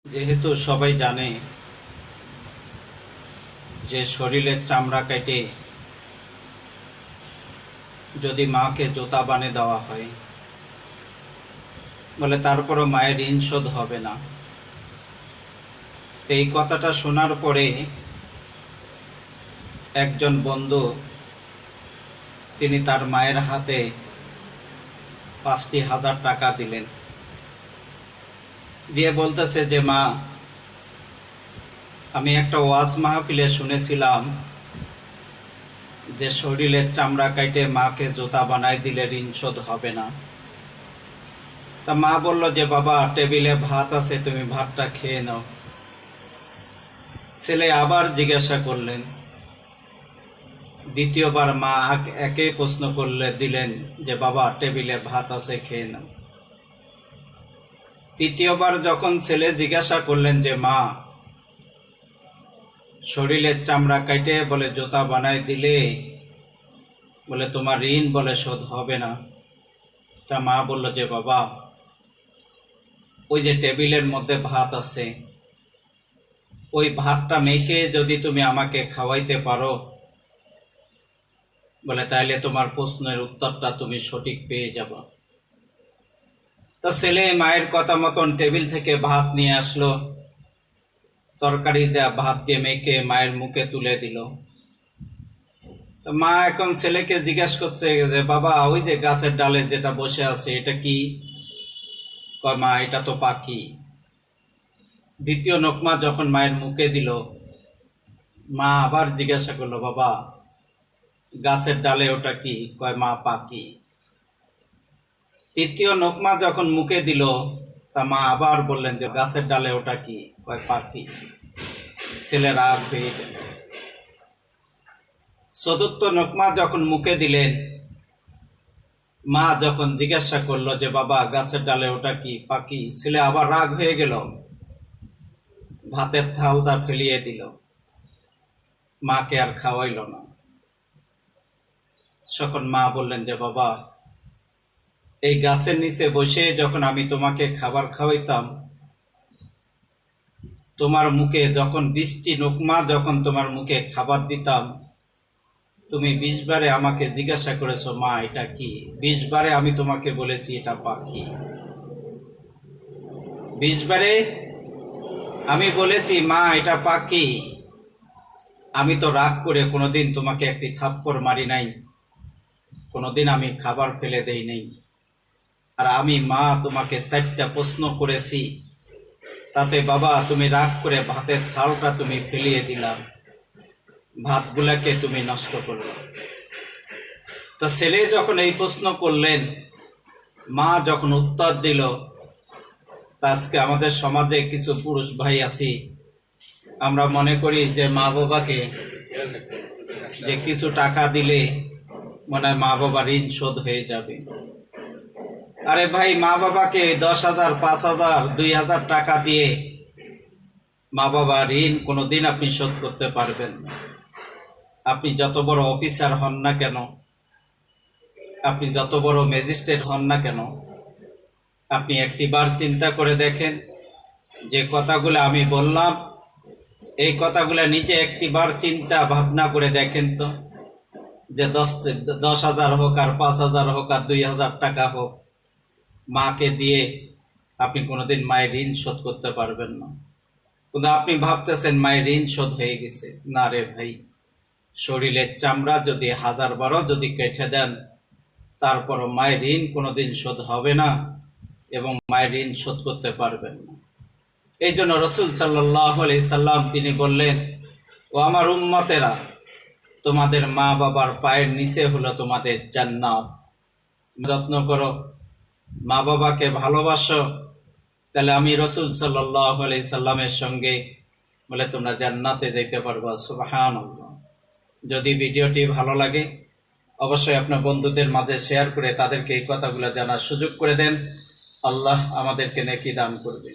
যেহেতু সবাই জানে যে শরীরের চামড়া কেটে যদি মাকে জুতা বানিয়ে দেওয়া হয় বলে তারপরও মায়ের ঋণ শোধ হবে না। তো এই কথাটা শোনার পরে একজন বন্ধু তিনি তার মায়ের হাতে 5,000 টাকা দিলেন, দিয়ে বলতেছে যে মা, আমি একটা ওয়াজ মাহফিলে শুনেছিলাম যে শরীরের চামড়া কাটে মাকে জুতা বানায় দিলে ঋণ শোধ হবে না। তা মা বলল যে বাবা, টেবিলে ভাত আছে, তুমি ভাতটা খেয়ে নাও। ছেলে আবার জিজ্ঞাসা করলেন, দ্বিতীয়বার মা একই প্রশ্ন দিলেন যে বাবা, টেবিলে ভাত আছে, খেয়ে নাও। তৃতীয়বার যখন ছেলে জিজ্ঞাসা করলেন যে মা, শরীরের চামড়া কাটে বলে জুতা বানায় দিলে বলে তোমার ঋণ বলে শোধ হবে না। তা মা বলল যে বাবা, ওই যে টেবিলের মধ্যে ভাত আছে, ওই ভাতটা মেখে যদি তুমি আমাকে খাওয়াইতে পারো বলে তাইলে তোমার প্রশ্নের উত্তরটা তুমি সঠিক পেয়ে যাবে। তা ছেলে মায়ের কথা মতন টেবিল থেকে ভাত নিয়ে আসলো, তরকারি দেয়া ভাত দিয়ে মেখে মায়ের মুখে তুলে দিল। মা এখন ছেলেকে জিজ্ঞাসা করছে যে বাবা, ওই যে গাছের ডালে যেটা বসে আছে এটা কি? কয় মা, এটা তো পাখি। দ্বিতীয় নোকমা যখন মায়ের মুখে দিল, মা আবার জিজ্ঞাসা করলো বাবা, গাছের ডালে ওটা কি? কয় মা, পাখি। তৃতীয় নোকমা যখন মুখে দিল, তা মা আবার বললেন যে গাছের ডালে ওটা কি? কয় পাখি। ছেলে রাগ হয়ে গেল। চতুর্থ নোকমা যখন মুখে দিলেন, মা যখন জিজ্ঞাসা করলো যে বাবা, গাছের ডালে ওটা কি? পাখি। ছেলে আবার রাগ হয়ে গেল, ভাতের থালটা ফেলিয়ে দিল, মাকে আর খাওয়াইল না। তখন মা বললেন যে বাবা, এই গাছের নিচে বসে যখন আমি তোমাকে খাবার খাওয়াইতাম, তোমার মুখে যখন 20টি নোকমা যখন তোমার মুখে খাবার দিতাম, তুমি 20 বারে আমাকে জিজ্ঞাসা করেছো মা এটা কি? 20 বারে আমি তোমাকে বলেছি এটা পাখি। 20 বারে আমি বলেছি মা এটা পাখি। আমি তো রাগ করে কোনোদিন তোমাকে একটি থাপ্পড় মারি নাই, কোনোদিন আমি খাবার ফেলে দেই নাই। আর আমি মা তোমাকে 4টা প্রশ্ন করেছি, তাতে বাবা তুমি রাগ করে ভাতের থালটা তুমি ফেলিয়ে দিলাম, ভাতগুলাকে তুমি নষ্ট করলে। তা ছেলে যখন এই প্রশ্ন করলেন, মা যখন উত্তর দিল, আজকে আমাদের সমাজে কিছু পুরুষ ভাই আছি, আমরা মনে করি যে মা বাবাকে যে কিছু টাকা দিলে মনে হয় মা বাবা ঋণ শোধ হয়ে যাবে। আরে ভাই, মা বাবাকে 10,000, 5,000, 2,000 টাকা দিয়ে মা বাবা ঋণ কোনোদিন আপনি শোধ করতে পারবেন না। আপনি যত বড় অফিসার হন না কেন, আপনি যত বড় ম্যাজিস্ট্রেট হন না কেন, আপনি একটিবার চিন্তা করে দেখেন যে কথাগুলো আমি বললাম, এই কথাগুলো নিজে একটিবার চিন্তা ভাবনা করে দেখেন তো, যে 10,000 হোক আর 5,000 হোক আর 2,000 টাকা হোক, মাকে দিয়ে আপনি কোনোদিন মায়ের ঋণ শোধ করতে পারবেন না। কিন্তু আপনি ভাবতেছেন মায়ের ঋণ শোধ হয়ে গেছে। না রে ভাই, শরীরের চামড়া যদি 1000 বারও যদি কেটে দেন, তারপরও মায়ের ঋণ কোনোদিন শোধ হবে না এবং মায়ের ঋণ শোধ করতে পারবেন না। এই জন্য রসুল সাল্লাল্লাহু আলাইহি সাল্লাম তিনি বললেন, ও আমার উম্মতেরা, তোমাদের মা বাবার পায়ের নিচে হলো তোমাদের জান্নাত। যত্ন করো, মা বাবাকে ভালোবাসো, তাহলে আমি রসুল সাল্লাল্লাহু আলাইহি সাল্লামের সঙ্গে বলে তোমরা জান্নাতে যেতে পারবা। সুবহানাল্লাহ। যদি ভিডিওটি ভালো লাগে অবশ্যই আপনার বন্ধুদের মাঝে শেয়ার করে তাদেরকে এই কথাগুলো জানার সুযোগ করে দেন। আল্লাহ আমাদেরকে নেকি দান করবে।